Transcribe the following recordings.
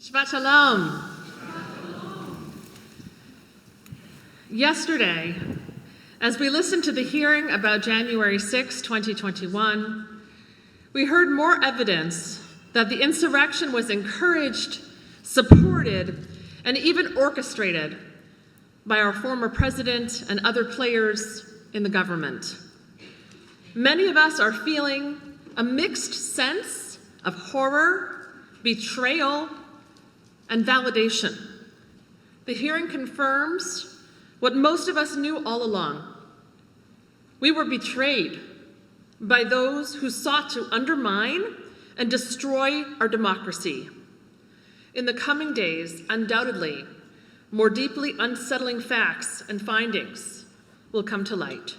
Shabbat Shalom. Yesterday, as we listened to the hearing about January 6, 2021, we heard more evidence that the insurrection was encouraged, supported, and even orchestrated by our former president and other players in the government. Many of us are feeling a mixed sense of horror, betrayal, and validation. The hearing confirms what most of us knew all along. We were betrayed by those who sought to undermine and destroy our democracy. In the coming days, undoubtedly, more deeply unsettling facts and findings will come to light.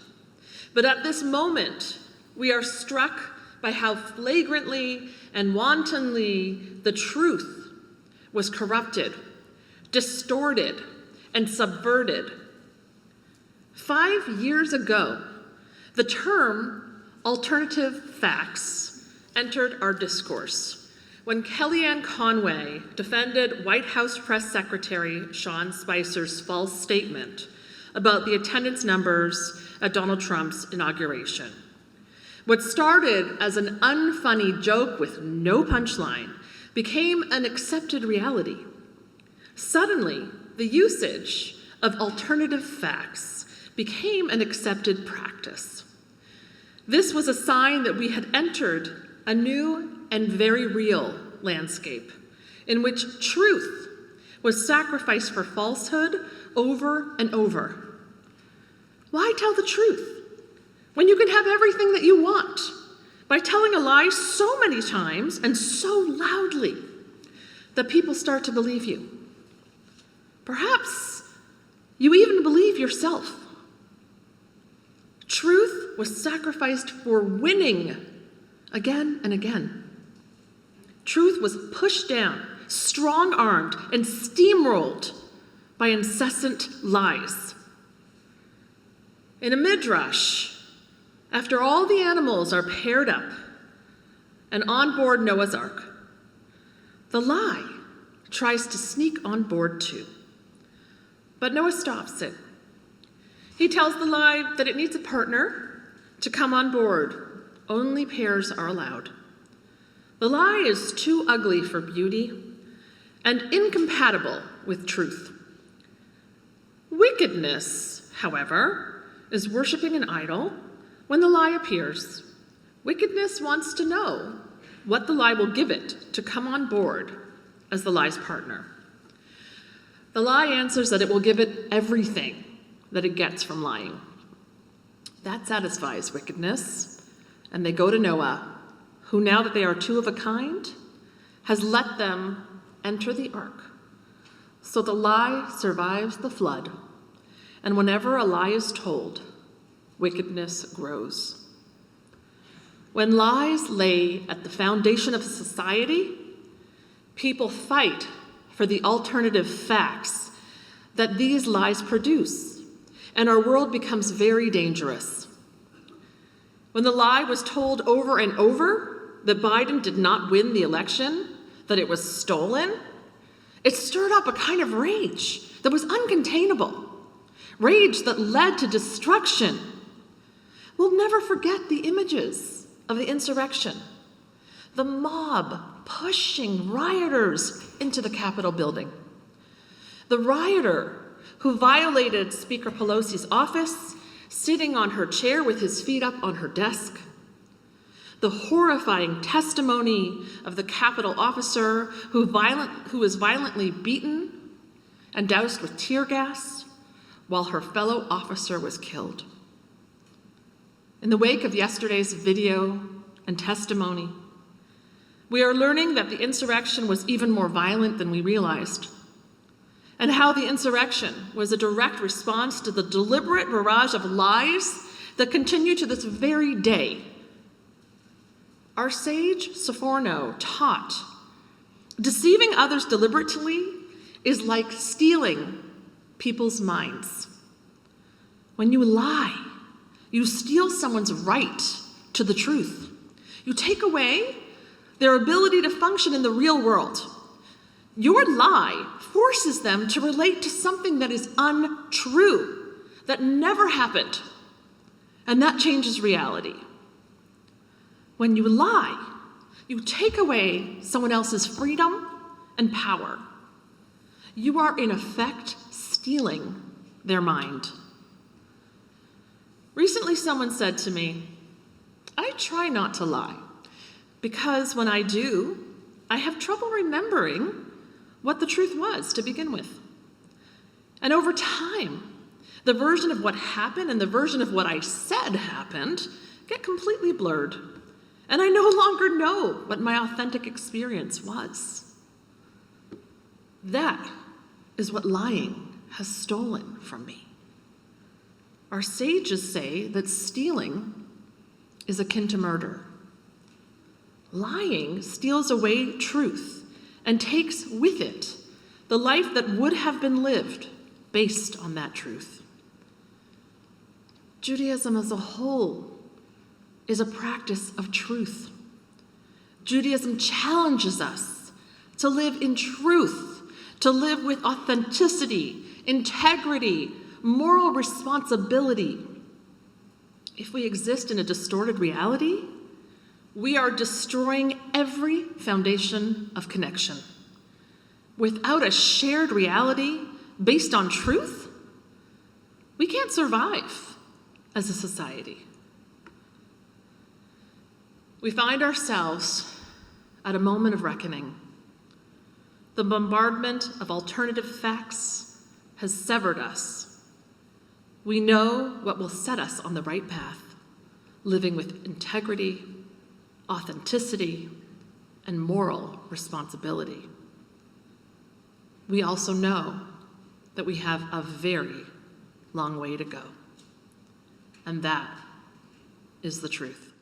But at this moment, we are struck by how flagrantly and wantonly the truth was corrupted, distorted, and subverted. 5 years ago, the term alternative facts entered our discourse when Kellyanne Conway defended White House Press Secretary Sean Spicer's false statement about the attendance numbers at Donald Trump's inauguration. What started as an unfunny joke with no punchline became an accepted reality. Suddenly, the usage of alternative facts became an accepted practice. This was a sign that we had entered a new and very real landscape in which truth was sacrificed for falsehood over and over. Why tell the truth when you can have everything that you want by telling a lie so many times and so loudly that people start to believe you? Perhaps you even believe yourself. Truth was sacrificed for winning again and again. Truth was pushed down, strong-armed, and steamrolled by incessant lies. In a midrash, after all the animals are paired up and on board Noah's Ark, the lie tries to sneak on board too. But Noah stops it. He tells the lie that it needs a partner to come on board. Only pairs are allowed. The lie is too ugly for beauty and incompatible with truth. Wickedness, however, is worshiping an idol when the lie appears. Wickedness wants to know what the lie will give it to come on board as the lie's partner. The lie answers that it will give it everything that it gets from lying. That satisfies wickedness, and they go to Noah, who, now that they are two of a kind, has let them enter the ark. So the lie survives the flood, and whenever a lie is told, wickedness grows. When lies lay at the foundation of society, people fight for the alternative facts that these lies produce, and our world becomes very dangerous. When the lie was told over and over that Biden did not win the election, that it was stolen, it stirred up a kind of rage that was uncontainable, rage that led to destruction. We'll never forget the images of the insurrection, the mob pushing rioters into the Capitol building, the rioter who violated Speaker Pelosi's office, sitting on her chair with his feet up on her desk, the horrifying testimony of the Capitol officer who was violently beaten and doused with tear gas while her fellow officer was killed. In the wake of yesterday's video and testimony, we are learning that the insurrection was even more violent than we realized, and how the insurrection was a direct response to the deliberate barrage of lies that continue to this very day. Our sage Sforno taught, deceiving others deliberately is like stealing people's minds. When you lie, you steal someone's right to the truth. You take away their ability to function in the real world. Your lie forces them to relate to something that is untrue, that never happened, and that changes reality. When you lie, you take away someone else's freedom and power. You are, in effect, stealing their mind. Recently, someone said to me, I try not to lie, because when I do, I have trouble remembering what the truth was to begin with. And over time, the version of what happened and the version of what I said happened get completely blurred. And I no longer know what my authentic experience was. That is what lying has stolen from me. Our sages say that stealing is akin to murder. Lying steals away truth and takes with it the life that would have been lived based on that truth. Judaism as a whole is a practice of truth. Judaism challenges us to live in truth, to live with authenticity, integrity, moral responsibility. If we exist in a distorted reality, we are destroying every foundation of connection. Without a shared reality based on truth, we can't survive as a society. We find ourselves at a moment of reckoning. The bombardment of alternative facts has severed us. We know what will set us on the right path, living with integrity, authenticity, and moral responsibility. We also know that we have a very long way to go. And that is the truth.